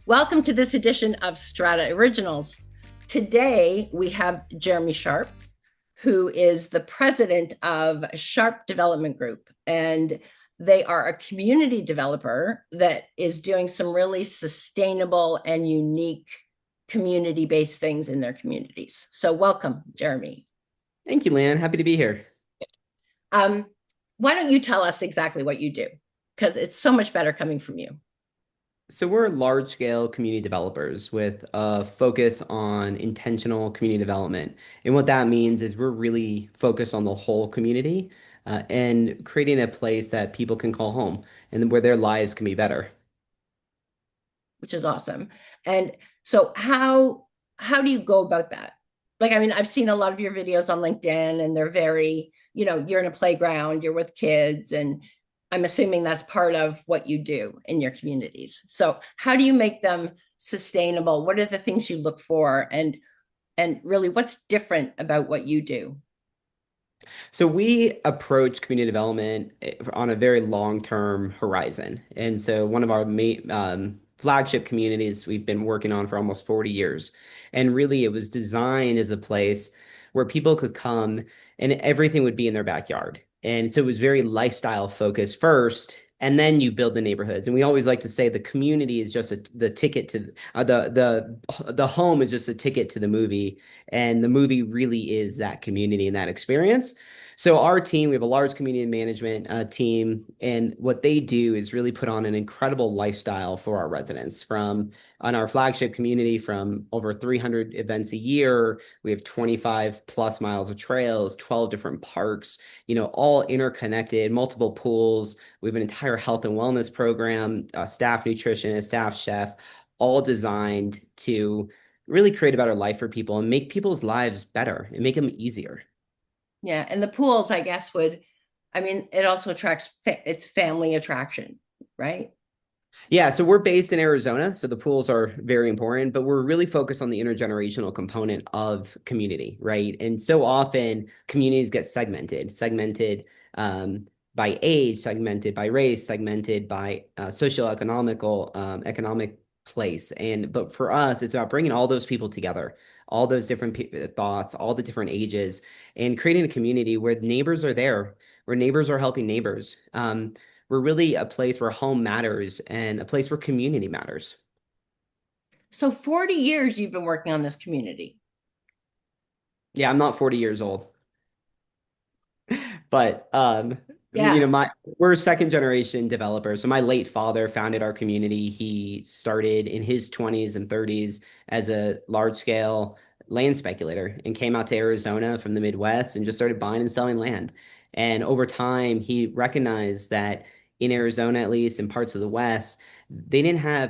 Welcome to this edition of Strata Originals. Today we have Jeremy Sharpe, who is the president of Sharpe Development Group. And they are a community developer that is doing some really sustainable and unique community-based things in their communities. So welcome, Jeremy. Thank you, Leanne. Happy to be here. Um, why don't you tell us exactly what you do? Because it's so much better coming from you. So we're large scale community developers with a focus on intentional community development. And what that means is we're really focused on the whole community and creating a place that people can call home and where their lives can be better. Which is awesome. And so how do you go about that? Like, I mean, I've seen a lot of your videos on LinkedIn and they're very, you're in a playground, you're with kids, and I'm assuming that's part of what you do in your communities. So how do you make them sustainable? What are the things you look for, and really what's different about what you do? So we approach community development on a very long-term horizon. And so one of our flagship communities we've been working on for almost 40 years. And really it was designed as a place where people could come and everything would be in their backyard. And so it was very lifestyle focused first, and then you build the neighborhoods. And we always like to say the community is just the ticket to the home is just a ticket to the movie, and the movie really is that community and that experience. So our team, we have a large community management team, and what they do is really put on an incredible lifestyle for our residents. From on our flagship community, from over 300 events a year, we have 25 plus miles of trails, 12 different parks, all interconnected, multiple pools. We have an entire health and wellness program, staff nutritionist, staff chef, all designed to really create a better life for people and make people's lives better and make them easier. Yeah, and the pools, I guess, I mean, it also attracts, it's family attraction, right? Yeah, so we're based in Arizona, so the pools are very important, but we're really focused on the intergenerational component of community, right? And so often communities get segmented by age, segmented by race, segmented by socioeconomical economic place. And but for us, it's about bringing all those people together, all those different thoughts, all the different ages, and creating a community where neighbors are there, where neighbors are helping neighbors. We're really a place where home matters and a place where community matters. So 40 years you've been working on this community. Yeah, I'm not 40 years old, but Yeah. my we're second generation developers. So my late father founded our community. He started in his 20s and 30s as a large scale land speculator and came out to Arizona from the Midwest and just started buying and selling land. And over time, he recognized that in Arizona, at least in parts of the West,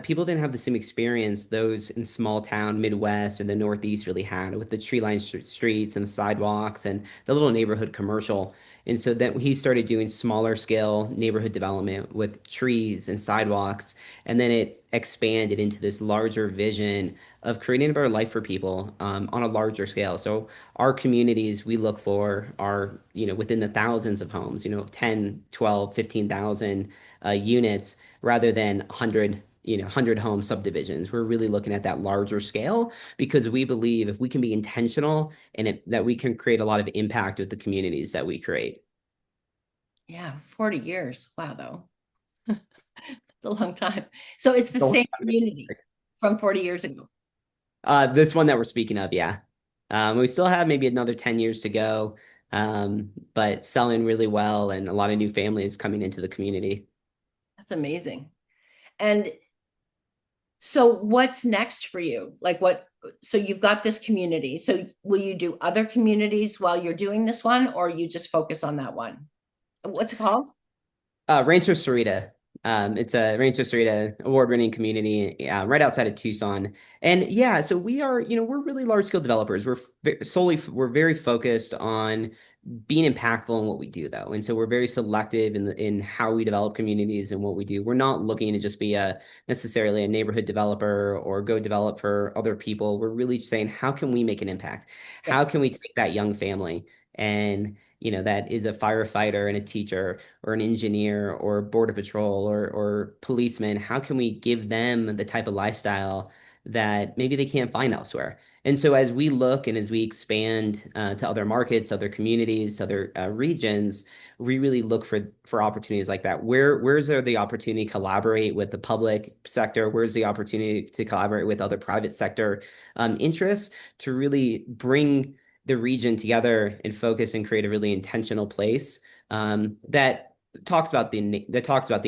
people didn't have the same experience those in small town Midwest and the Northeast really had with the tree-lined streets and the sidewalks and the little neighborhood commercial. And so then he started doing smaller scale neighborhood development with trees and sidewalks. And then it expanded into this larger vision of creating a better life for people on a larger scale. So our communities we look for are, within the thousands of homes, 10, 12, 15,000 units rather than 100, 100 home subdivisions. We're really looking at that larger scale because we believe if we can be intentional and that we can create a lot of impact with the communities that we create. Yeah, 40 years. Wow, though. It's a long time. So it's the So, same community from 40 years ago. this one that we're speaking of, yeah. We still have maybe another 10 years to go, but selling really well and a lot of new families coming into the community. That's amazing. And so what's next for you? So you've got this community. So will you do other communities while you're doing this one, or you just focus on that one? What's it called? Rancho Sahuarita. It's a Rancho Sahuarita award-winning community right outside of Tucson. And yeah, so we are, we're really large-scale developers. We're very focused on being impactful in what we do, though. And so we're very selective in how we develop communities and what we do. We're not looking to just be necessarily a neighborhood developer or go develop for other people. We're really saying, how can we make an impact? Yeah. How can we take that young family and that is a firefighter and a teacher or an engineer or border patrol or policeman, how can we give them the type of lifestyle that maybe they can't find elsewhere? And so as we look and as we expand to other markets, other communities, other regions, we really look for opportunities like that. Where's there the opportunity to collaborate with the public sector? Where's the opportunity to collaborate with other private sector interests to really bring the region together and focus and create a really intentional place that talks about the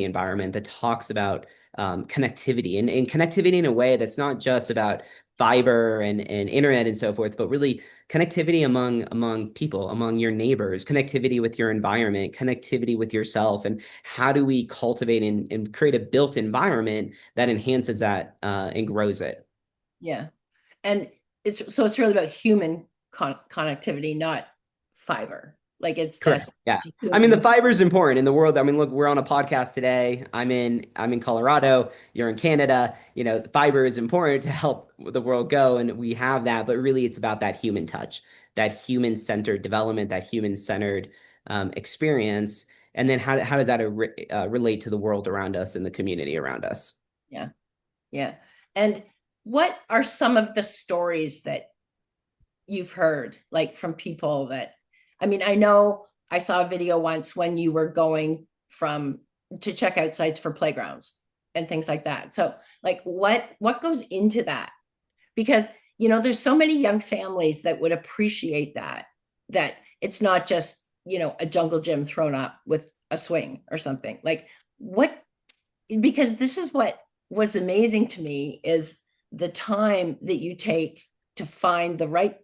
environment, that talks about connectivity and connectivity in a way that's not just about fiber and internet and so forth, but really connectivity among people, among your neighbors, connectivity with your environment, connectivity with yourself, and how do we cultivate and create a built environment that enhances that and grows it. Yeah. And it's really about human connectivity, not fiber. Like it's that Correct. Yeah. I mean, the human. fiber is important in the world. I mean, look, we're on a podcast today. I'm in Colorado. You're in Canada. Fiber is important to help the world go, and we have that. But really, it's about that human touch, that human-centered development, that human-centered experience, and then how does that relate to the world around us and the community around us? Yeah. Yeah. And what are some of the stories that you've heard, like from people that, I mean, I know I saw a video once when you were going from to check out sites for playgrounds and things like that. So, like, what goes into that? Because there's so many young families that would appreciate that it's not just a jungle gym thrown up with a swing or something. Like, what, because this is what was amazing to me is the time that you take to find the right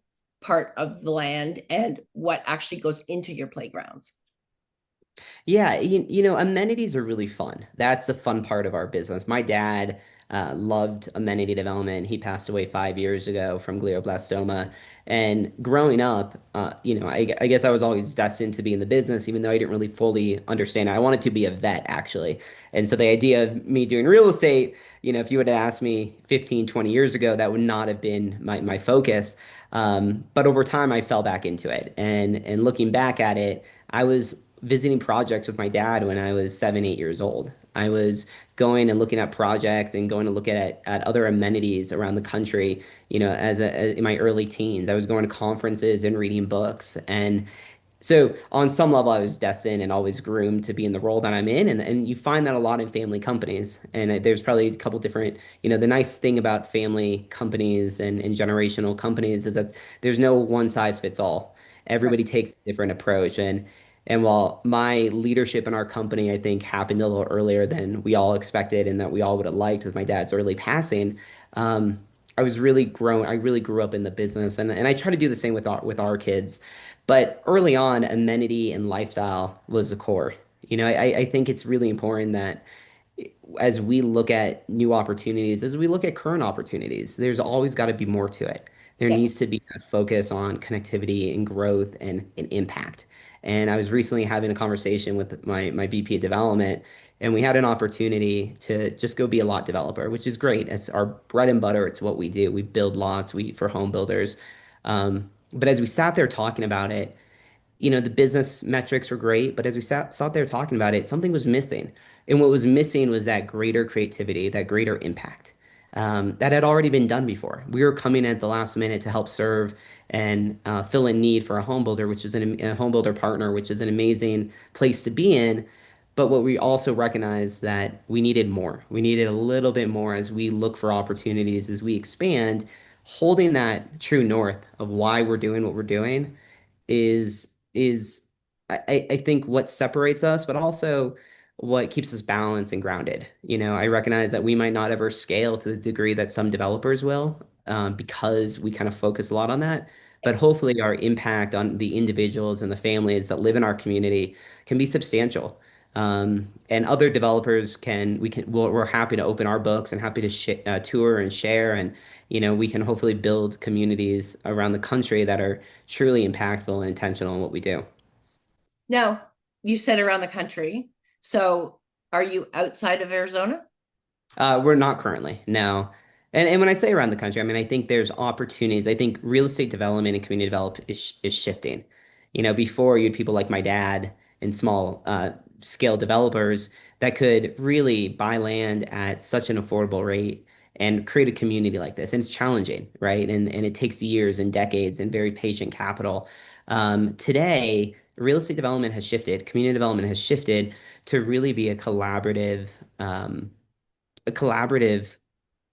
part of the land and what actually goes into your playgrounds. Yeah, amenities are really fun. That's the fun part of our business. My dad loved amenity development. He passed away 5 years ago from glioblastoma. And growing up, I guess I was always destined to be in the business, even though I didn't really fully understand it. I wanted to be a vet, actually. And so the idea of me doing real estate, if you would have asked me 15, 20 years ago, that would not have been my focus. But over time, I fell back into it. And looking back at it, I was visiting projects with my dad when I was 7, 8 years old. I was going and looking at projects and going to look at other amenities around the country, in my early teens. I was going to conferences and reading books. And so on some level, I was destined and always groomed to be in the role that I'm in. And you find that a lot in family companies. And there's probably a couple different, the nice thing about family companies and generational companies is that there's no one size fits all. Right. Everybody takes a different approach. And while my leadership in our company, I think, happened a little earlier than we all expected and that we all would have liked with my dad's early passing, um, I was really grown. I really grew up in the business, and I try to do the same with our kids. But early on, amenity and lifestyle was the core. I think it's really important that as we look at new opportunities, as we look at current opportunities, there's always got to be more to it. There Yeah. needs to be a focus on connectivity and growth and impact. And I was recently having a conversation with my VP of development, and we had an opportunity to just go be a lot developer, which is great. It's our bread and butter. It's what we do. We build lots, for home builders. But as we sat there talking about it, the business metrics were great, but as we sat there talking about it, something was missing. And what was missing was that greater creativity, that greater impact that had already been done before. We were coming at the last minute to help serve and fill a need for a home builder, a home builder partner, which is an amazing place to be in. But what we also recognized that we needed more. We needed a little bit more as we look for opportunities, as we expand, holding that true north of why we're doing what we're doing is I think what separates us, but also what keeps us balanced and grounded. I recognize that we might not ever scale to the degree that some developers will, because we kind of focus a lot on that. But hopefully, our impact on the individuals and the families that live in our community can be substantial. And other developers we're happy to open our books and happy to tour and share, and we can hopefully build communities around the country that are truly impactful and intentional in what we do. Now, you said around the country. So, are you outside of Arizona? We're not currently, no. And when I say around the country, I mean I think there's opportunities. I think real estate development and community development is shifting. Before you had people like my dad and small scale developers that could really buy land at such an affordable rate and create a community like this. And it's challenging, right? And it takes years and decades and very patient capital. Today, real estate development has shifted, community development has shifted to really be um, a collaborative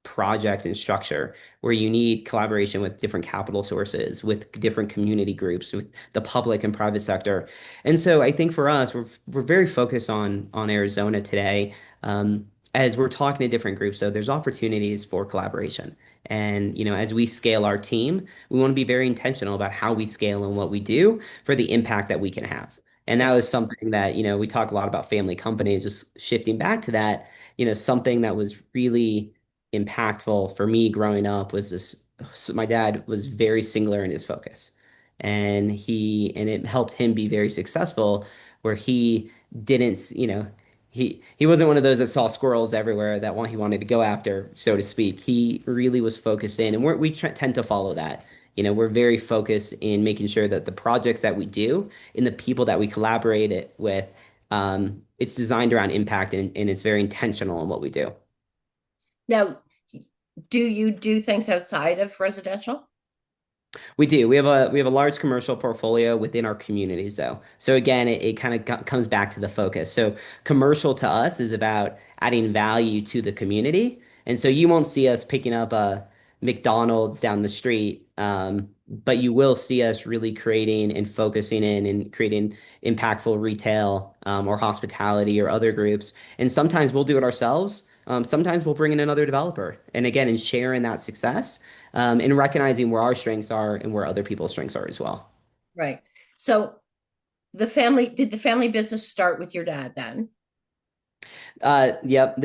project and structure where you need collaboration with different capital sources, with different community groups, with the public and private sector. And so I think for us, we're very focused on Arizona today. As we're talking to different groups, so there's opportunities for collaboration. And as we scale our team, we want to be very intentional about how we scale and what we do for the impact that we can have. And that Yeah. was something that, we talk a lot about family companies, just shifting back to that, something that was really impactful for me growing up was this. So my dad was very singular in his focus, and it helped him be very successful where he didn't, he wasn't one of those that saw squirrels everywhere that one he wanted to go after, so to speak. He really was focused in, and tend to follow that. We're very focused in making sure that the projects that we do and the people that we collaborate with, it's designed around impact, and it's very intentional in what we do. Now, do you do things outside of residential? We do. We have a large commercial portfolio within our communities, though. So again, it kind of comes back to the focus. So commercial to us is about adding value to the community, and so you won't see us picking up a McDonald's down the street, but you will see us really creating and focusing in and creating impactful retail, or hospitality or other groups. And sometimes we'll do it ourselves. Sometimes we'll bring in another developer, and again, in sharing that success, and recognizing where our strengths are and where other people's strengths are as well. Right. So did the family business start with your dad then? Yep.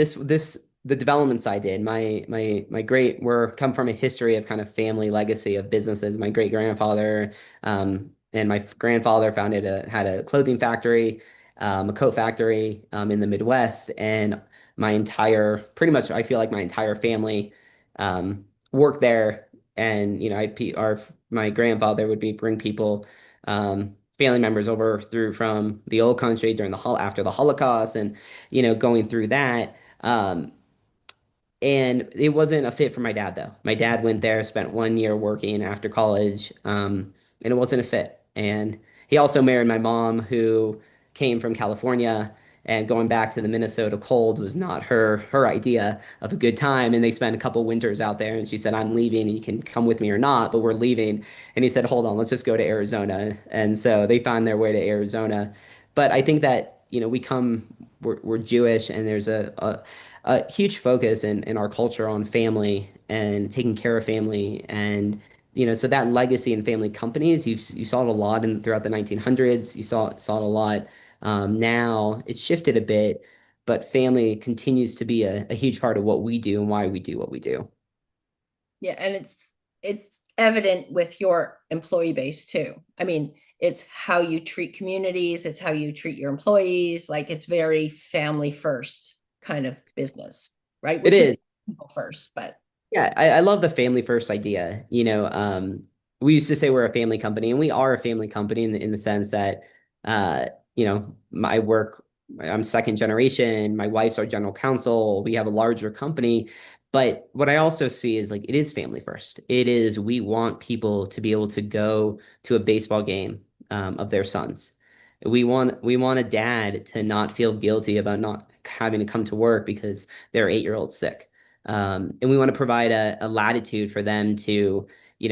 The development side did. My great we're come from a history of kind of family legacy of businesses. My great grandfather, and my grandfather had a clothing factory, a coat factory, in the Midwest, and pretty much I feel like my entire family, worked there. And my grandfather would bring people, family members over through from the old country during after the Holocaust, and going through that. And it wasn't a fit for my dad, though. My dad went there, spent 1 year working after college, and it wasn't a fit. And he also married my mom, who came from California, and going back to the Minnesota cold was not her idea of a good time. And they spent a couple winters out there, and she said, "I'm leaving, and you can come with me or not, but we're leaving." And he said, "Hold on, let's just go to Arizona." And so they found their way to Arizona. But I think that, we're Jewish, and there's a huge focus in our culture on family and taking care of family. And so that legacy in family companies, you saw it a lot throughout the 1900s. You saw it a lot. Now it's shifted a bit, but family continues to be a huge part of what we do and why we do what we do. Yeah, and it's evident with your employee base too. I mean, it's how you treat communities, it's how you treat your employees. Like it's very family first kind of business, right? It Which is is. people first, but Yeah, I love the family first idea. We used to say we're a family company, and we are a family company in the sense that, my work, I'm second generation, my wife's our general counsel, we have a larger company. But what I also see is like it is family first. It is we want people to be able to go to a baseball game, of their sons. We want a dad to not feel guilty about not having to come to work because their 8-year-old's sick. And we want to provide a latitude for them to,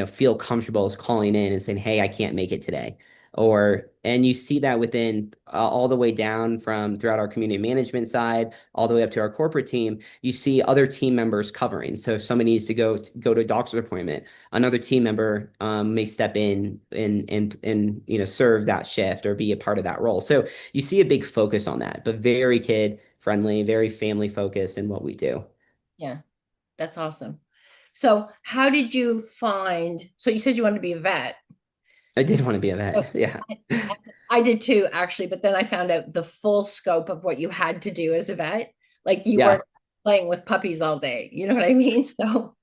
feel comfortable as calling in and saying, "Hey, I can't make it today." And you see that within, all the way down from throughout our community management side, all the way up to our corporate team. You see other team members covering. So if somebody needs to go to a doctor's appointment, another team member, may step in and serve that shift or be a part of that role. So you see a big focus on that, but very kid friendly, very family focused in what we do. yeah, that's awesome. So how did you find, so you said you wanted to be a vet. I did want to be a Oh, vet. Yeah. I I did too, actually, but then I found out the full scope of what you had to do as a vet. Like you Yeah. weren't playing with puppies all day. You know what I mean? So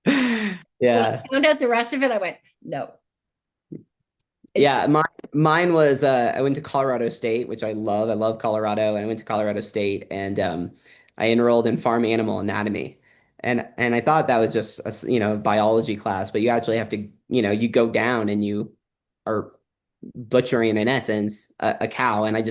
when I Yeah. found out the rest of it, I went, no, it's Yeah. Mine was I went to Colorado State, which I love. I love Colorado, and I went to Colorado State, and I enrolled in farm animal anatomy, and I thought that was just a biology class, but you actually have to you go down and you are butchering in essence a cow, and I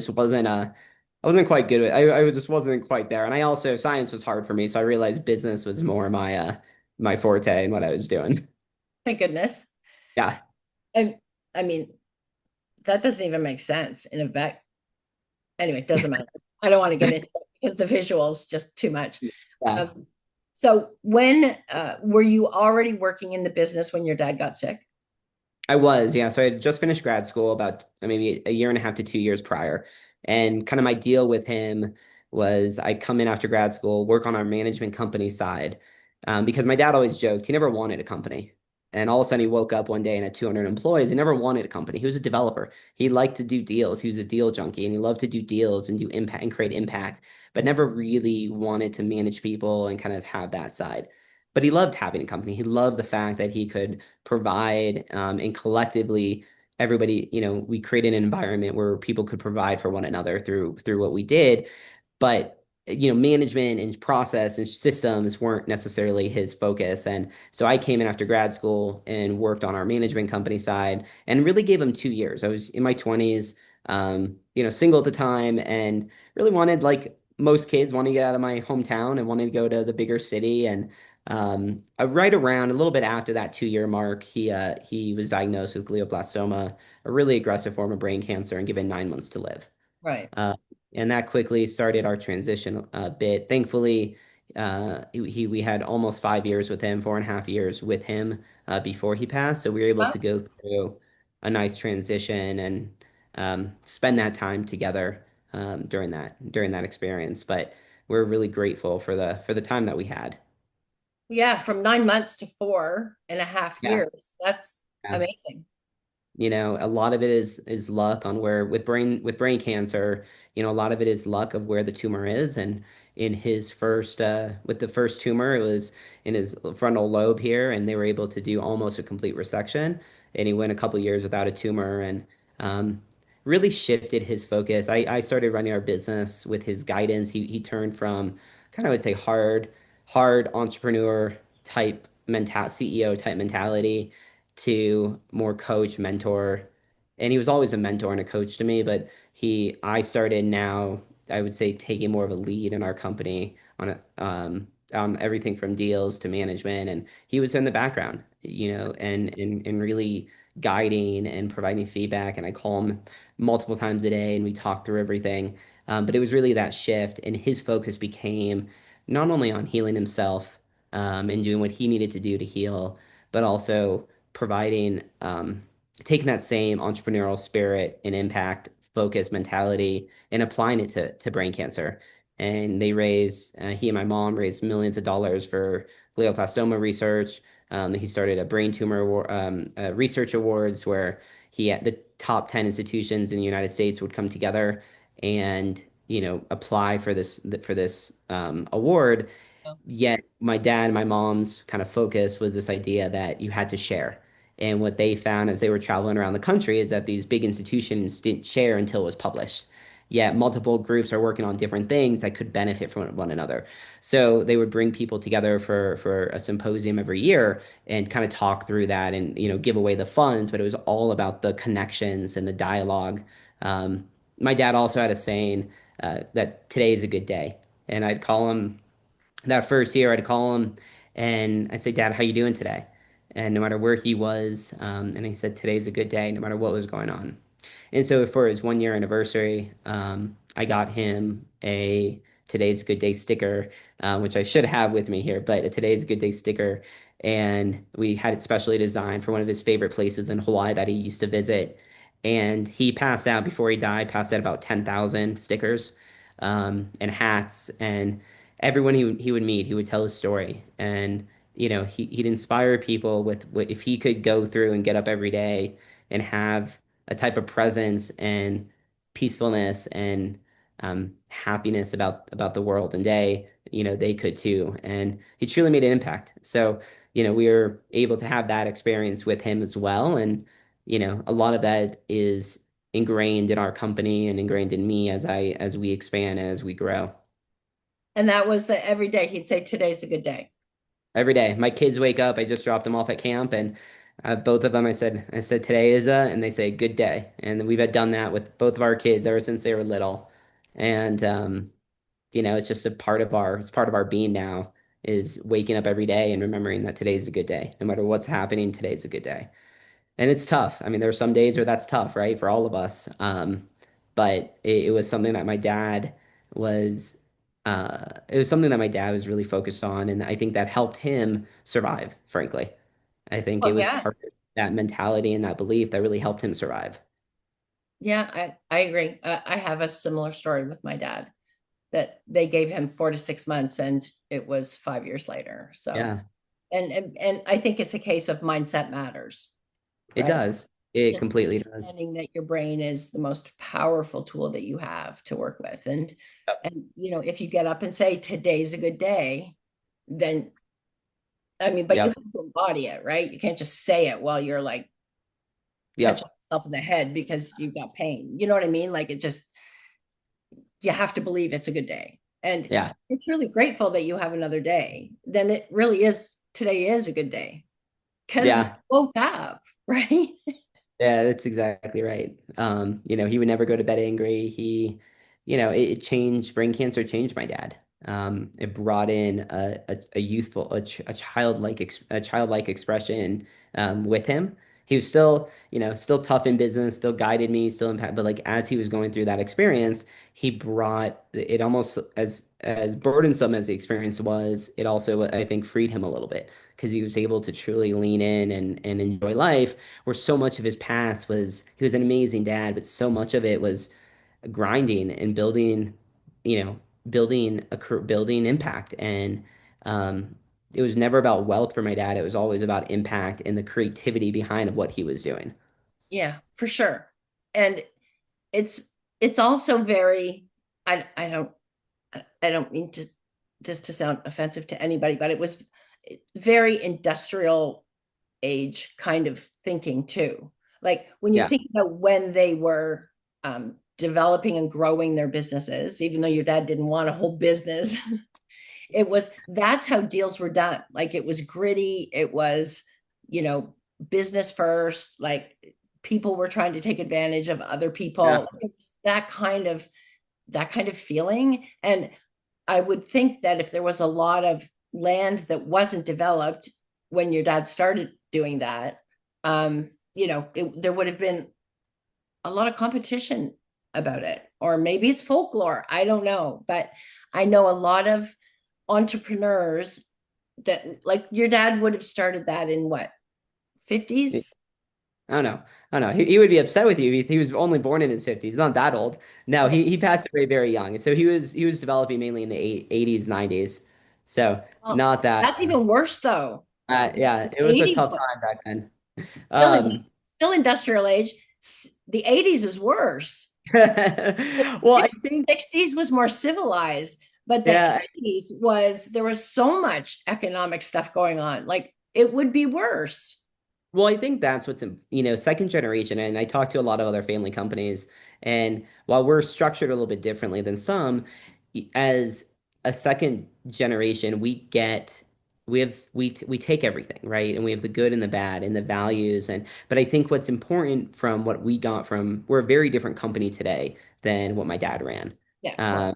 wasn't quite good at I just wasn't quite there, and I also science was hard for me, so I realized business was more my forte and what I was doing. Thank goodness. Yeah, I, I mean, that doesn't even make sense in a vet. Anyway, it doesn't matter. I don't want to get into it because the visuals just too much. yeah. Um, so when were you already working in the business when your dad got sick? I was, yeah. So I had just finished grad school about maybe a year and a half to 2 years prior. And kind of my deal with him was I'd come in after grad school, work on our management company side, because my dad always joked he never wanted a company. And all of a sudden he woke up one day and had 200 employees. He never wanted a company. He was a developer. He liked to do deals. He was a deal junkie and he loved to do deals and do impact and create impact, but never really wanted to manage people and kind of have that side. But he loved having a company. He loved the fact that he could provide and collectively everybody we created an environment where people could provide for one another through what we did, but management and process and systems weren't necessarily his focus. And so I came in after grad school and worked on our management company side and really gave him 2 years. I was in my 20s, single at the time, and really wanted, like most kids, wanted to get out of my hometown and wanted to go to the bigger city. And right around a little bit after that 2 year mark, he was diagnosed with glioblastoma, a really aggressive form of brain cancer, and given 9 months to live. Right. Uh, and that quickly started our transition a bit. Thankfully, we had almost 5 years with him, 4.5 years with him before he passed. So we were able Well, to go through a nice transition and spend that time together during that experience. But we're really grateful for the time that we had. yeah, from 9 months to 4.5 Yeah. years. That's Yeah. amazing. A lot of it is luck on where with brain cancer, a lot of it is luck of where the tumor is. And in his first with the first tumor, it was in his frontal lobe here, and they were able to do almost a complete resection. And he went a couple years without a tumor and um, really shifted his focus. I started running our business with his guidance. He turned from kind of, I would say, hard entrepreneur type CEO type mentality to more coach, mentor. And he was always a mentor and a coach to me, but I started now, I would say, taking more of a lead in our company on everything from deals to management. And he was in the background, and really guiding and providing feedback. And I call him multiple times a day and we talk through everything. But it was really that shift, and his focus became not only on healing himself and doing what he needed to do to heal, but also providing, taking that same entrepreneurial spirit and impact focus mentality and applying it to brain cancer. And he and my mom raised millions of dollars for glioblastoma research. He started a brain tumor research awards where he had the top 10 institutions in the United States would come together and apply for this award. Yet my dad and my mom's kind of focus was this idea that you had to share. And what they found as they were traveling around the country is that these big institutions didn't share until it was published. Yet multiple groups are working on different things that could benefit from one another. So they would bring people together for a symposium every year and kind of talk through that and give away the funds, but it was all about the connections and the dialogue. Um, my dad also had a saying that today is a good day, and I'd call him that first year. I'd call him and I'd say, Dad, how you doing today? And no matter where he was, and he said, today's a good day, no matter what was going on. And so for his 1 year anniversary, I got him a Today's a Good Day sticker, which I should have with me here, but a Today's a Good Day sticker. And we had it specially designed for one of his favorite places in Hawaii that he used to visit. And he passed out before he died, passed out about 10,000 stickers and hats. And everyone he would meet, he would tell his story. And, he'd inspire people if he could go through and get up every day and have a type of presence and peacefulness and happiness about the world and day, they could too. And he truly made an impact. So, we were able to have that experience with him as well. And, a lot of that is ingrained in our company and ingrained in me as we expand, as we grow. And that was the every day he'd say, today's a good day. Every day. My kids wake up. I just dropped them off at camp, and both of them, I said today is and they say good day, and we've had done that with both of our kids ever since they were little, and it's just it's part of our being now is waking up every day and remembering that today's a good day, no matter what's happening. Today's a good day. And it's tough. I mean, there are some days where that's tough, right, for all of us. But it was something that my dad was, it was something that my dad was really focused on, and I think that helped him survive, frankly. I think it Well, was yeah. part of that mentality and that belief that really helped him survive. Yeah, I agree. I have a similar story with my dad that they gave him 4 to 6 months and it was 5 years later. So, Yeah, and I think it's a case of mindset matters, it right? does. It Just completely does. understanding that your brain is the most powerful tool that you have to work with. Yep. And if you get up and say today's a good day, then I mean, but you Yep. have to embody it, right? You can't just say it while you're like punching Yep. yourself in the head because you've got pain. You know what I mean? Like it just you have to believe it's a good day. And Yeah. it's really grateful that you have another day. Then it really is today is a good day because you Yeah. woke up, right? Yeah, that's exactly right. He would never go to bed angry. It changed, brain cancer changed my dad. It brought in a youthful, a childlike expression with him. He was still, still tough in business, still guided me, still impact. But like as he was going through that experience, he brought it almost as burdensome as the experience was. It also, I think, freed him a little bit because he was able to truly lean in and enjoy life where so much of his past was he was an amazing dad, but so much of it was grinding and building, you know, building impact. And um, it was never about wealth for my dad. It was always about impact and the creativity behind of what he was doing. Yeah, for sure. And it's it's also very I don't mean to this to sound offensive to anybody, but it was very industrial age kind of thinking too. Like when you Yeah, think about when they were developing and growing their businesses, even though your dad didn't want a whole business, that's how deals were done. Like it was gritty. It was, you know, business first. Like people were trying to take advantage of other yeah, people. It was that kind of feeling. And I would think that if there was a lot of land that wasn't developed when your dad started doing that, there would have been a lot of competition about it. Or maybe it's folklore. I don't know. But I know a lot of entrepreneurs that, like, your dad would have started that in what, I 50s? don't know. I don't know. He would be upset with you if he was only born in his 50s. He's not that old. No, Right. he passed away very young. And so he was developing mainly in the 80s, 90s. So Well, not that. that's even worse, though. Yeah, The it was a 80s, tough time back then. still, Um, still industrial age. The 80s is worse. well, I think, 60s was more civilized, but the yeah, 80s was there was so much economic stuff going on. Like it would be worse. well, I think that's second generation. And I talk to a lot of other family companies, and while we're structured a little bit differently than some, as a second generation, we take everything, right? And we have the good and the bad and the values. But I think what's important from what we got from, we're a very different company today than what my dad ran. Yeah, of course. Um,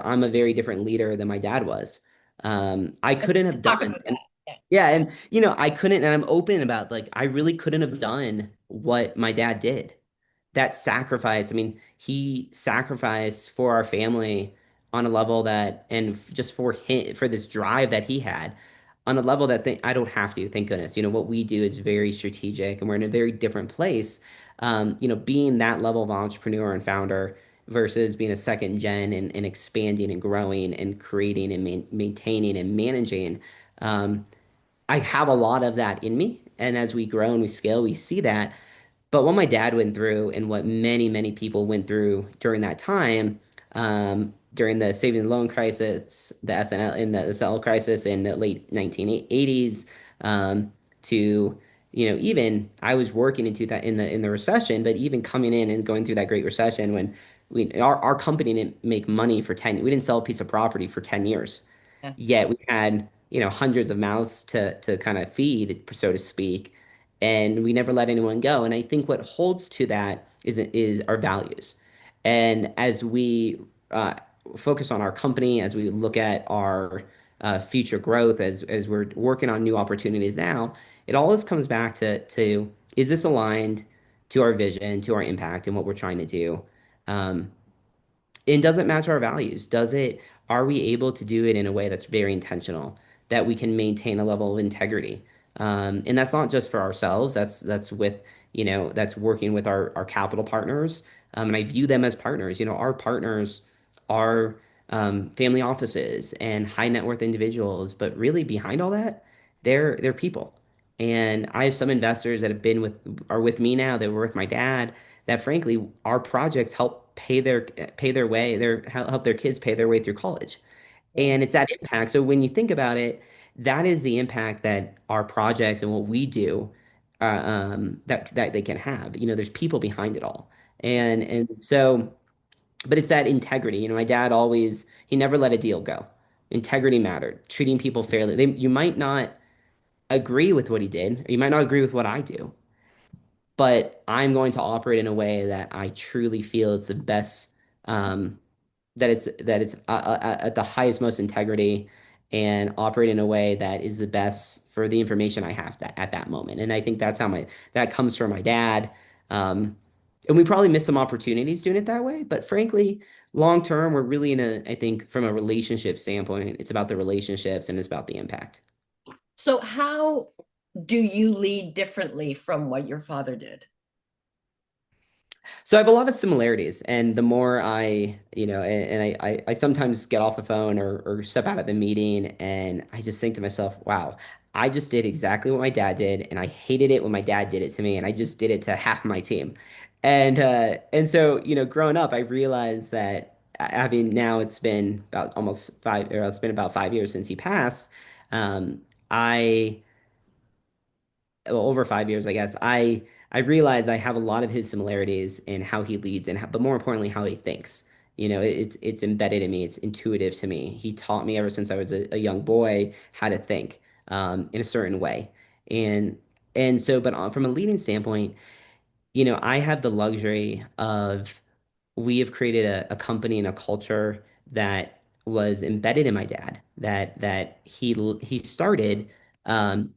I'm a very different leader than my dad was. I couldn't have Talk done, about and that. Yeah. yeah, and I couldn't, and I'm open about like I really couldn't have done what my dad did. That sacrifice, I mean, he sacrificed for our family on a level that, and just for him, for this drive that he had on a level that I don't have to, thank goodness. What we do is very strategic and we're in a very different place. Being that level of entrepreneur and founder versus being a second gen and expanding and growing and creating and maintaining and managing. Um, I have a lot of that in me. And as we grow and we scale, we see that. But what my dad went through and what many, many people went through during that time, during the savings and loan crisis, the SNL in the SL crisis in the late 1980s, to even I was working into that in the recession, but even coming in and going through that Great Recession when our company didn't make money for 10, we didn't sell a piece of property for 10 years. Yeah. Yet we had, hundreds of mouths to kind of feed, so to speak, and we never let anyone go. And I think what holds to that is our values. And as we uh, focus on our company, as we look at our future growth, as we're working on new opportunities now, it always comes back to is this aligned to our vision, to our impact, and what we're trying to do? Um, and does it match our values? Are we able to do it in a way that's very intentional, that we can maintain a level of integrity? And that's not just for ourselves. That's working with our capital partners. And I view them as partners. Our partners are family offices and high net worth individuals, but really behind all that, they're people. And I have some investors that are with me now that were with my dad that frankly our projects help help their kids pay their way through college. Yeah. And it's that impact. So when you think about it, that is the impact that our projects and what we do that they can have. There's people behind it all. And so but it's that integrity. My dad he never let a deal go. Integrity mattered, treating people fairly. You might not agree with what he did, or you might not agree with what I do, but I'm going to operate in a way that I truly feel it's the best, um, that it's at the highest, most integrity, and operate in a way that is the best for the information I have at that moment. And I think that comes from my dad. And we probably missed some opportunities doing it that way, but frankly, long term, we're really I think from a relationship standpoint, it's about the relationships and it's about the impact. So how do you lead differently from what your father did? So I have a lot of similarities, and the more I sometimes get off the phone or step out of a meeting, and I just think to myself, wow, I just did exactly what my dad did, and I hated it when my dad did it to me, and I just did it to half my team. And so, growing up, I realized that having now it's been about almost five, or it's been about 5 years since he passed. I well, over 5 years, I guess, I realize I have a lot of his similarities in how he leads but more importantly, how he thinks. It's embedded in me. It's intuitive to me. He taught me ever since I was a young boy how to think in a certain way. And from a leading standpoint, I have the luxury of we have created a company and a culture that was embedded in my dad that he started. Um,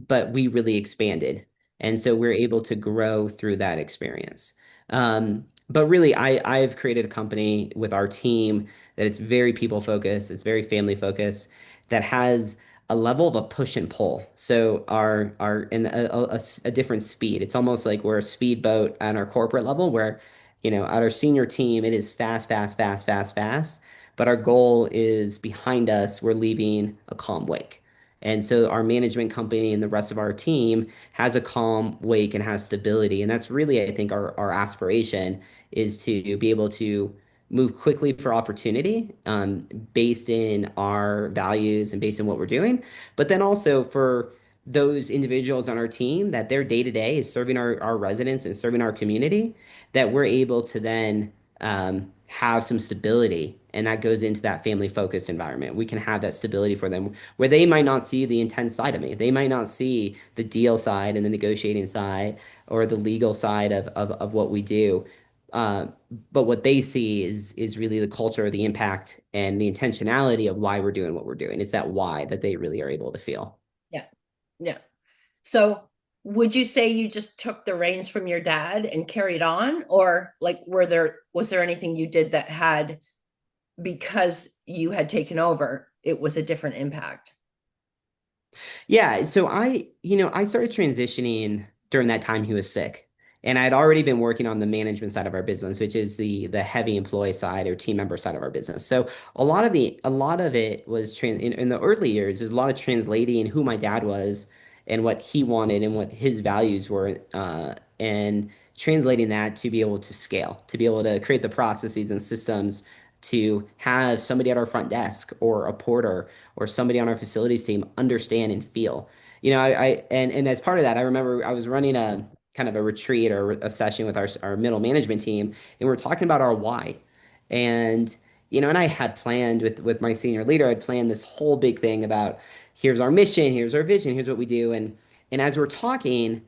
but we really expanded. And so we're able to grow through that experience. But really, I've created a company with our team that it's very people focused, it's very family focused, that has a level of a push and pull. So our in a different speed. It's almost like we're a speedboat at our corporate level, where at our senior team it is fast, fast, fast, fast, fast. But our goal is behind us. We're leaving a calm wake. And so our management company and the rest of our team has a calm wake and has stability. And that's really, I think, our aspiration is to be able to move quickly for opportunity based in our values and based on what we're doing. But then also for those individuals on our team that their day to day is serving our residents and serving our community, that we're able to then have some stability. And that goes into that family focused environment. We can have that stability for them where they might not see the intense side of me. They might not see the deal side and the negotiating side or the legal side of what we do. Uh, but what they see is really the culture, the impact, and the intentionality of why we're doing what we're doing. It's that why that they really are able to feel. Yeah. Yeah. So would you say you just took the reins from your dad and carried on? Or like was there anything you did that had, because you had taken over, it was a different impact? Yeah, so I started transitioning during that time he was sick. And I'd already been working on the management side of our business, which is the heavy employee side or team member side of our business. So a lot of it was in the early years, there's a lot of translating who my dad was and what he wanted and what his values were, and translating that to be able to scale, to be able to create the processes and systems to have somebody at our front desk or a porter or somebody on our facilities team understand and feel. And as part of that, I remember I was running a kind of a retreat or a session with our middle management team, and we were talking about our why. And and I had planned with my senior leader, I'd planned this whole big thing about here's our mission, here's our vision, here's what we do. And as we're talking,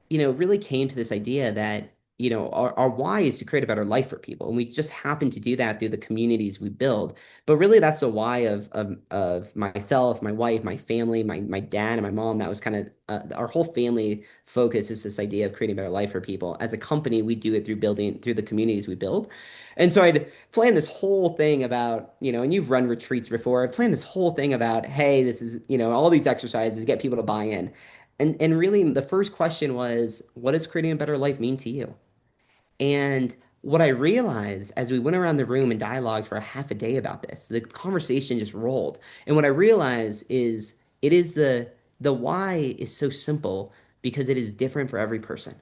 really came to this idea that, our why is to create a better life for people. And we just happen to do that through the communities we build. But really, that's the why of myself, my wife, my family, my dad, and my mom. That was kind of our whole family focus is this idea of creating a better life for people. As a company, we do it through building through the communities we build. And so I'd planned this whole thing about, and you've run retreats before. I've planned this whole thing about, hey, this is, all these exercises to get people to buy in. And really, the first question was, what does creating a better life mean to you? And what I realized as we went around the room and dialogued for a half a day about this, the conversation just rolled. And what I realized is it is the why is so simple because it is different for every person.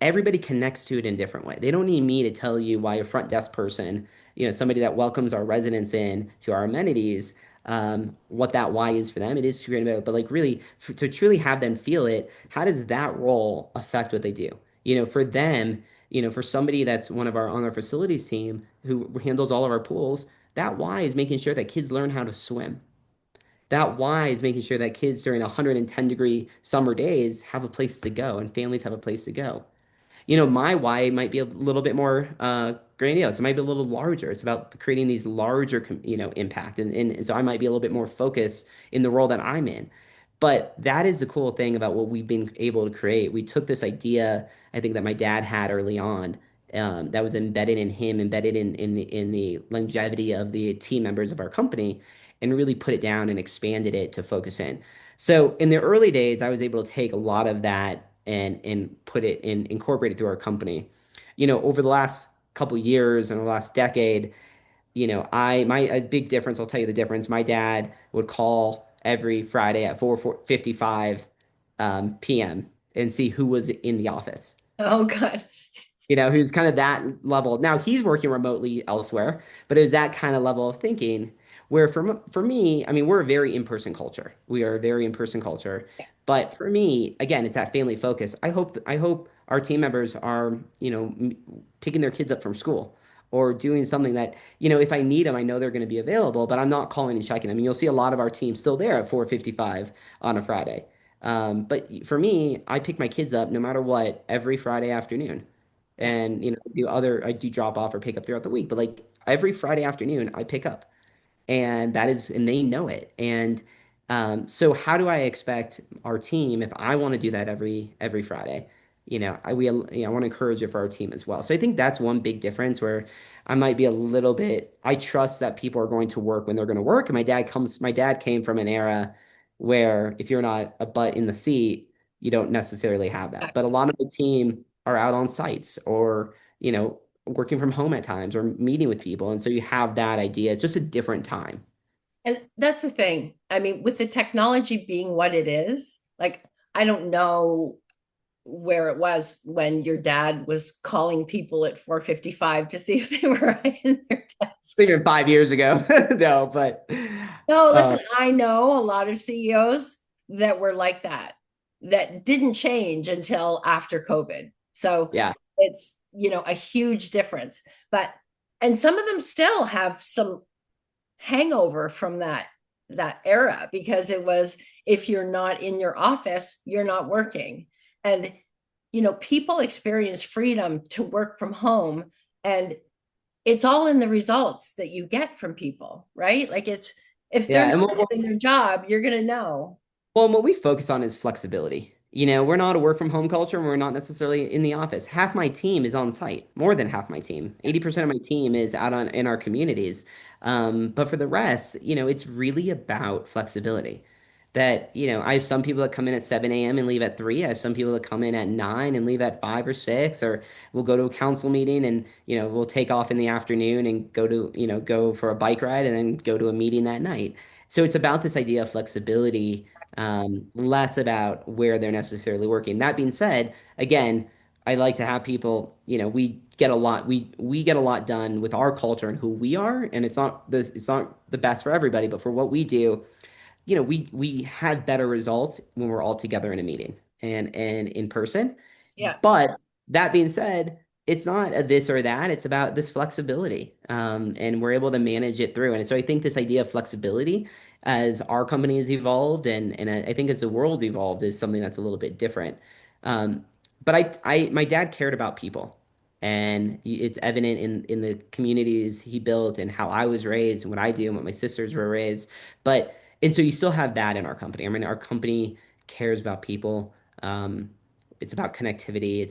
Everybody connects to it in a different way. They don't need me to tell you why a front desk person, somebody that welcomes our residents in to our amenities, what that why is for them. It is to create a, but like really to truly have them feel it, how does that role affect what they do? For them, for somebody that's one of our on our facilities team who handles all of our pools, that why is making sure that kids learn how to swim. That why is making sure that kids during 110-degree summer days have a place to go and families have a place to go. My why might be a little bit more grandiose. It might be a little larger. It's about creating these larger, impact. And so I might be a little bit more focused in the role that I'm in. But that is the cool thing about what we've been able to create. We took this idea, I think, that my dad had early on, that was embedded in him, embedded in the longevity of the team members of our company, and really put it down and expanded it to focus in. So in the early days, I was able to take a lot of that and put it in, incorporate it through our company. Over the last couple years and the last decade, a big difference, I'll tell you the difference. My dad would call every Friday at 4:55 p.m. and see who was in the office. Oh God. Who's kind of that level. Now he's working remotely elsewhere, but it was that kind of level of thinking where for me, I mean, we're a very in-person culture. We are a very in-person culture. But for me, again, it's that family focus. I hope our team members are, picking their kids up from school or doing something that, if I need them, I know they're going to be available, but I'm not calling and checking. I mean, you'll see a lot of our team still there at 4:55 on a Friday. But for me, I pick my kids up no matter what every Friday afternoon Yeah. and I do drop off or pick up throughout the week, but like every Friday afternoon I pick up, and they know it. And so how do I expect our team if I want to do that every Friday? I want to encourage it for our team as well. So I think that's one big difference where I might be a little bit. I trust that people are going to work when they're going to work. And my dad came from an era where if you're not a butt in the seat, you don't necessarily have that. But a lot of the team are out on sites or working from home at times or meeting with people. And so you have that idea. It's just a different time. And that's the thing. I mean, with the technology being what it is, like, I don't know where it was when your dad was calling people at 4:55 to see if they were in their desks. Even 5 years ago. No, but No, uh, listen, I know a lot of CEOs that were like that, that didn't change until after COVID. So yeah, it's, a huge difference. But, and some of them still have some hangover from that era because it was, if you're not in your office, you're not working. And people experience freedom to work from home, and it's all in the results that you get from people, right? Like, it's, if they're yeah. And not doing their job, you're going to know. what we focus on is flexibility. We're not a work from home culture and we're not necessarily in the office. Half my team is on site, more than half my team. 80% of my team is out in our communities. But for the rest, it's really about flexibility. That, I have some people that come in at 7 a.m. and leave at 3. I have some people that come in at 9 and leave at 5 or 6, or we'll go to a council meeting and, we'll take off in the afternoon and go for a bike ride and then go to a meeting that night. So it's about this idea of flexibility, less about where they're necessarily working. That being said, again, I like to have people, we get a lot done with our culture and who we are, and it's not the best for everybody, but for what we do, we have better results when we're all together in a meeting and in person. Yeah. But that being said, it's not a this or that. It's about this flexibility, and we're able to manage it through. And so I think this idea of flexibility, as our company has evolved, and I think as the world's evolved, is something that's a little bit different. Um, but my dad cared about people, and it's evident in the communities he built and how I was raised and what I do and what my sisters were raised. But and so you still have that in our company. I mean, our company cares about people. It's about connectivity.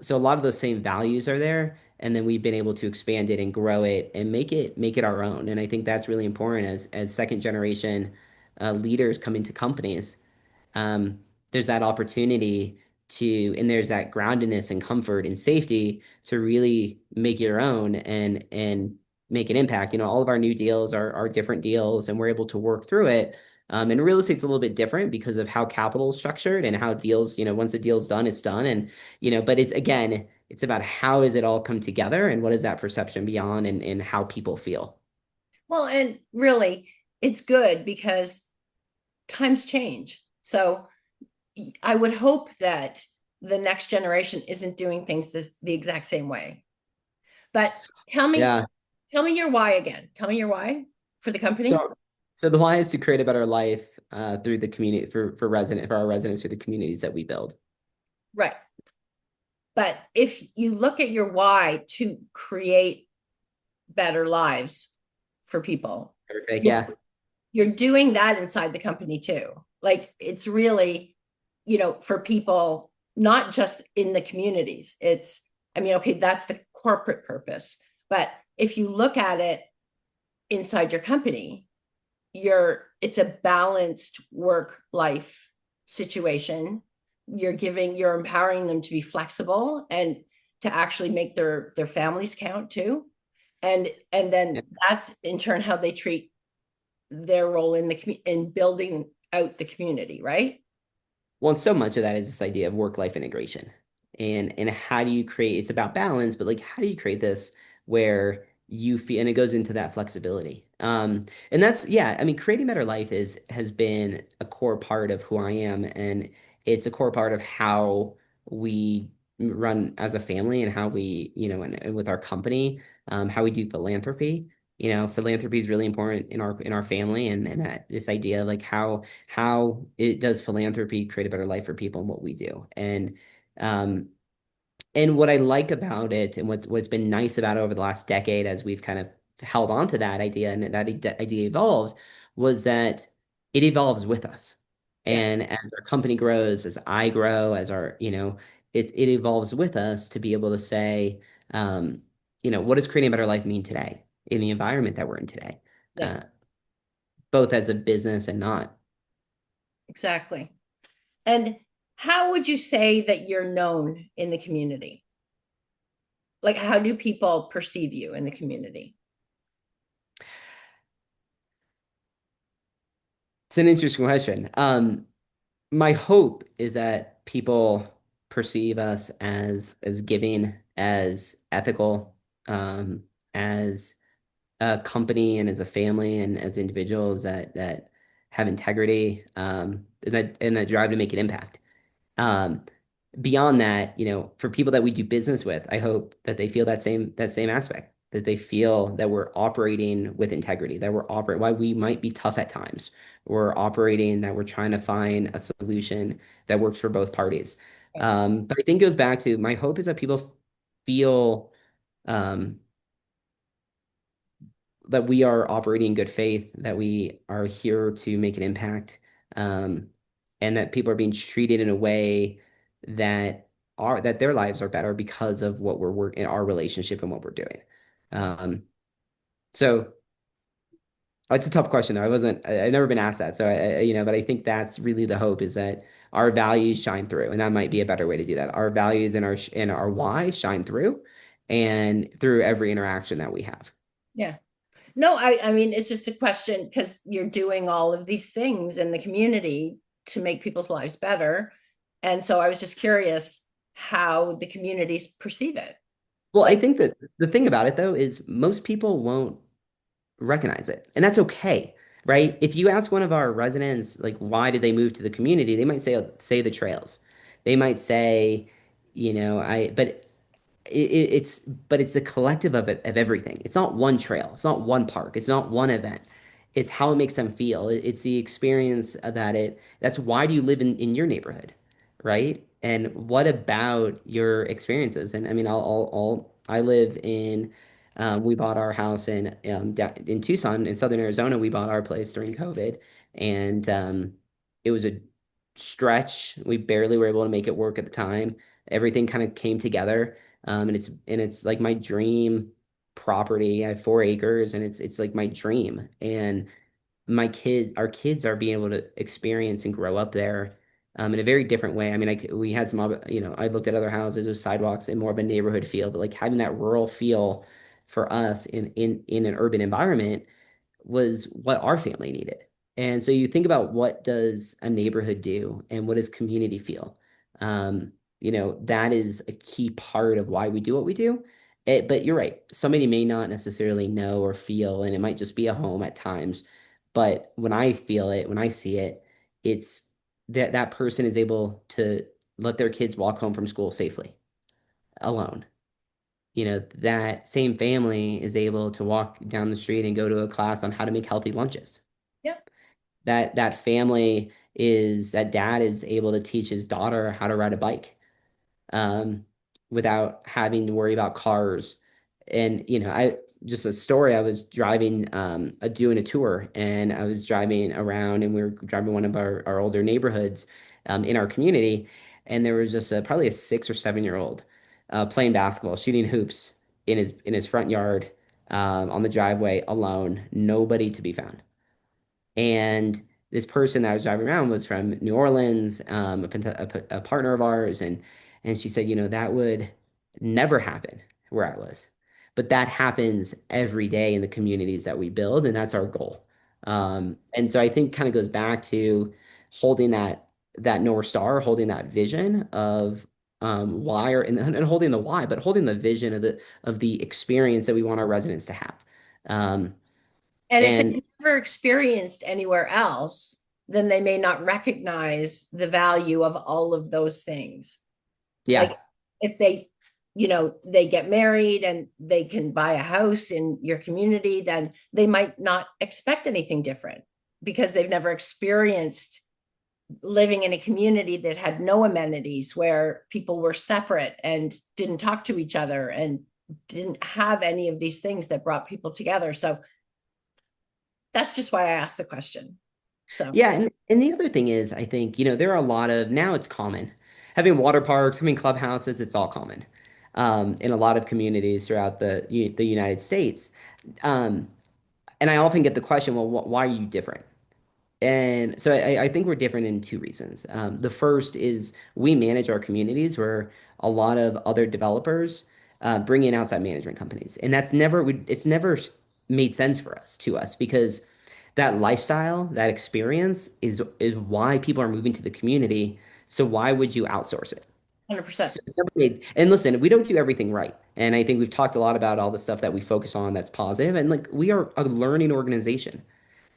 So a lot of those same values are there, and then we've been able to expand it and grow it and make it our own. And I think that's really important as second generation leaders come into companies. um, there's that opportunity and there's that groundedness and comfort and safety to really make your own and make an impact. All of our new deals are different deals, and we're able to work through it. And real estate's a little bit different because of how capital is structured and how deals, once the deal's done, it's done. And, but it's about how does it all come together and what is that perception beyond and how people feel. Well, and really, it's good because times change. So I would hope that the next generation isn't doing things the exact same way. But tell me, Yeah. tell me your why again. Tell me your why for the company. So, so the why is to create a better life through the community for our residents through the communities that we build. Right. But if you look at your why to create better lives for people, Perfect. you're, Yeah. you're doing that inside the company too. Like it's really, for people, not just in the communities. I mean, okay, that's the corporate purpose. But if you look at it inside your company, it's a balanced work life situation. You're empowering them to be flexible and to actually make their families count too. And then Yeah. that's in turn how they treat their role in building out the community, right? Well, so much of that is this idea of work-life integration. And how do you create, it's about balance, but like how do you create this where you feel, and it goes into that flexibility. And that's, yeah, I mean, creating a better life has been a core part of who I am, and it's a core part of how we run as a family and how we, and with our company, how we do philanthropy. Philanthropy is really important in our family, and that this idea of like how it does philanthropy create a better life for people and what we do. Um, and what I like about it and what's been nice about it over the last decade as we've kind of held on to that idea and that idea evolved was that it evolves with us. Yeah, And as our company grows, as I grow, it evolves with us to be able to say, what does creating a better life mean today in the environment that we're in today, yeah, uh, both as a business and not. exactly. And how would you say that you're known in the community? Like, how do people perceive you in the community? It's an interesting question. My hope is that people perceive us as giving, as ethical, as a company and as a family and as individuals that have integrity, and that drive to make an impact. Um, Beyond that, for people that we do business with, I hope that they feel that same aspect, that they feel that we're operating with integrity, that we're operating while we might be tough at times. We're operating that we're trying to find a solution that works for both parties. Right. But I think it goes back to my hope is that people feel um, that we are operating in good faith, that we are here to make an impact, um, and that people are being treated in a way that their lives are better because of what we're working, our relationship and what we're doing. Um, so it's a tough question though. I've never been asked that. So but I think that's really the hope is that our values shine through, and that might be a better way to do that. Our values and our why shine through, and through every interaction that we have. Yeah. No, I mean, it's just a question because you're doing all of these things in the community to make people's lives better. And so I was just curious, how the communities perceive it. Well, I Like, think that the thing about it though is most people won't recognize it. And that's okay, right? If you ask one of our residents, like, why did they move to the community? They might say the trails. They might say, but it's the collective of it, of everything. It's not one trail. It's not one park. It's not one event. It's how it makes them feel. It's the experience that's why do you live in your neighborhood, right? And what about your experiences? And I mean, I live in, we bought our house in Tucson, in Southern Arizona. We bought our place during COVID, and it was a stretch. We barely were able to make it work at the time. Everything kind of came together, and it's like my dream property. I have 4 acres, and it's like my dream. And our kids are being able to experience and grow up there in a very different way. I mean, we had I looked at other houses with sidewalks and more of a neighborhood feel, but like having that rural feel for us in an urban environment was what our family needed. And so you think about what does a neighborhood do and what does community feel? That is a key part of why we do what we do. But you're right. Somebody may not necessarily know or feel, and it might just be a home at times. But when I feel it, when I see it, it's that person is able to let their kids walk home from school safely, alone. That same family is able to walk down the street and go to a class on how to make healthy lunches. yeah. That dad is able to teach his daughter how to ride a bike, um, without having to worry about cars. And I just a story. I was driving, doing a tour, and I was driving around, and we were driving one of our older neighborhoods, in our community, and there was just probably a 6 or 7 year old playing basketball, shooting hoops in his front yard, on the driveway, alone, nobody to be found. And this person that I was driving around was from New Orleans, a partner of ours, and she said, that would never happen where I was, but that happens every day in the communities that we build, and that's our goal. And so I think kind of goes back to holding that North Star, holding that vision of why, and holding the why, but holding the vision of the experience that we want our residents to have. Um, And if and they've never experienced anywhere else, then they may not recognize the value of all of those things. Like, yeah. if they get married and they can buy a house in your community, then they might not expect anything different because they've never experienced living in a community that had no amenities, where people were separate and didn't talk to each other and didn't have any of these things that brought people together. So that's just why I asked the question. So Yeah, and the other thing is, I think, there are a lot of now it's common. Having water parks, having clubhouses, it's all common, in a lot of communities throughout the United States. Um, and I often get the question, well, why are you different? And so I think we're different in two reasons. The first is we manage our communities where a lot of other developers bring in outside management companies, and it's never made sense to us because that lifestyle, that experience is why people are moving to the community. So why would you outsource it? 100%. So and listen, we don't do everything right. And I think we've talked a lot about all the stuff that we focus on that's positive. And like we are a learning organization.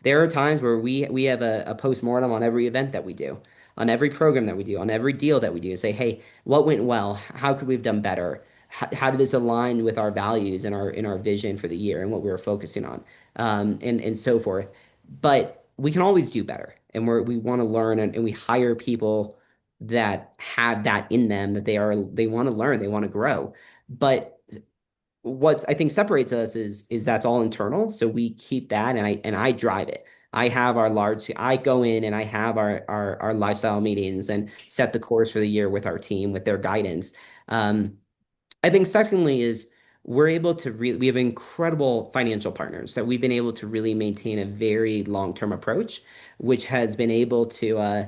There are times where we have a post-mortem on every event that we do, on every program that we do, on every deal that we do, and say, hey, what went well? How could we have done better? How did this align with our values and our vision for the year and what we were focusing on, and so forth. But we can always do better, and we want to learn, and we hire people that have that in them, that they want to learn, they want to grow. But what I think separates us is that's all internal. So we keep that, and I drive it. I go in and I have our lifestyle meetings and set the course for the year with our team with their guidance. Um, I think secondly is we have incredible financial partners that we've been able to really maintain a very long-term approach, which has been able to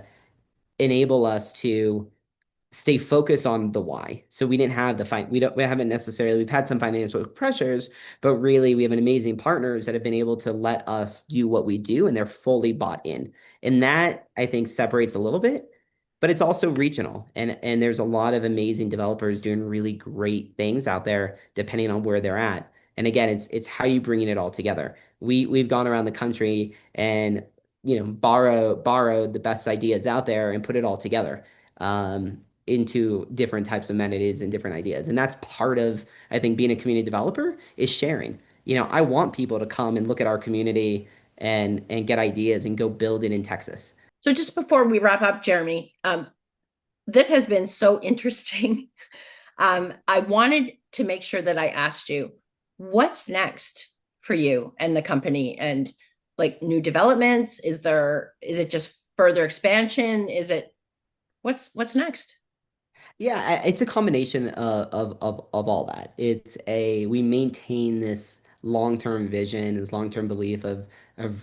enable us to stay focused on the why. So we didn't have we haven't necessarily, we've had some financial pressures, but really we have an amazing partners that have been able to let us do what we do, and they're fully bought in. And that I think separates a little bit. but it's also regional. And there's a lot of amazing developers doing really great things out there, depending on where they're at. And again, it's how you bringing it all together. We've gone around the country and borrowed the best ideas out there and put it all together into different types of amenities and different ideas. And that's part of, I think, being a community developer is sharing. I want people to come and look at our community and get ideas and go build it in Texas. So just before we wrap up, Jeremy, this has been so interesting. I wanted to make sure that I asked you, what's next for you and the company, and like new developments? Is it just further expansion? Is it what's next? Yeah, it's a combination of all that. We maintain this long-term vision, this long-term belief of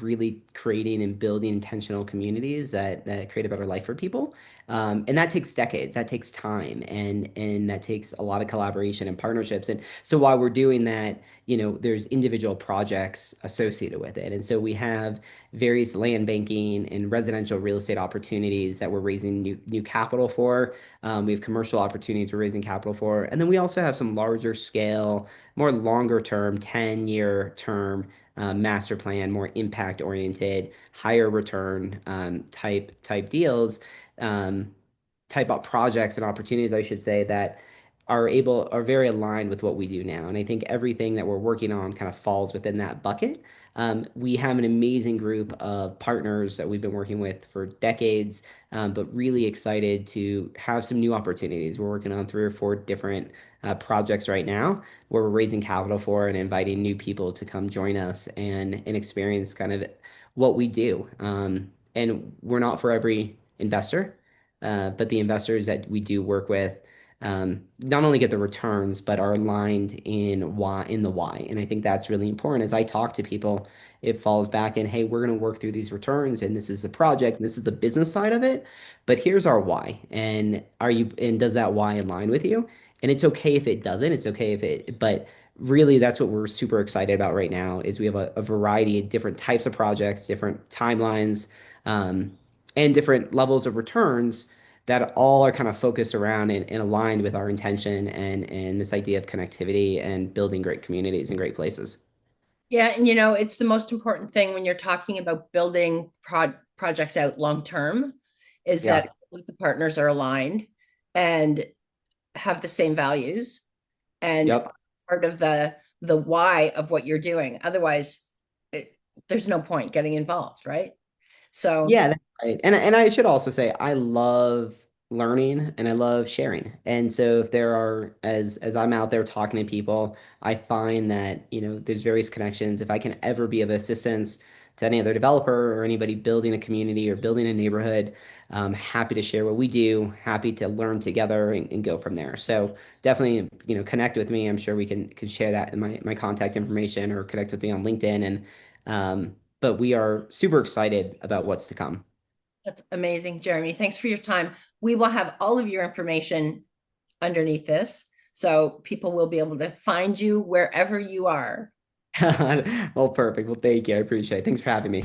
really creating and building intentional communities that create a better life for people. And that takes decades, that takes time, and that takes a lot of collaboration and partnerships. And so while we're doing that, there's individual projects associated with it. And so we have various land banking and residential real estate opportunities that we're raising new capital for. We have commercial opportunities we're raising capital for. And then we also have some larger scale, more longer term, 10-year term master plan, more impact oriented, higher return type deals, um, type of projects and opportunities, I should say, that are very aligned with what we do now. And I think everything that we're working on kind of falls within that bucket. We have an amazing group of partners that we've been working with for decades, but really excited to have some new opportunities. We're working on 3 or 4 different projects right now where we're raising capital for and inviting new people to come join us and experience kind of what we do. And we're not for every investor, but the investors that we do work with not only get the returns, but are aligned in the why. And I think that's really important. As I talk to people, it falls back in, hey, we're going to work through these returns, and this is the project, and this is the business side of it. But here's our why. And does that why align with you? And it's okay if it doesn't. It's okay if it, but really that's what we're super excited about right now is we have a variety of different types of projects, different timelines, um, and different levels of returns that all are kind of focused around and aligned with our intention and this idea of connectivity and building great communities and great places. Yeah, and it's the most important thing when you're talking about building projects out long term, is Yeah. that the partners are aligned and have the same values and Yep. part of the why of what you're doing. Otherwise, there's no point getting involved, right? So Yeah, that's right. And I should also say I love learning and I love sharing. And so if there are as I'm out there talking to people, I find that, there's various connections. If I can ever be of assistance to any other developer or anybody building a community or building a neighborhood, I'm happy to share what we do, happy to learn together and go from there. So definitely, connect with me. I'm sure we can share that in my contact information or connect with me on LinkedIn. But we are super excited about what's to come. that's amazing, Jeremy. Thanks for your time. We will have all of your information underneath this, so people will be able to find you wherever you are. Well, perfect. Well, thank you. I appreciate it. Thanks for having me.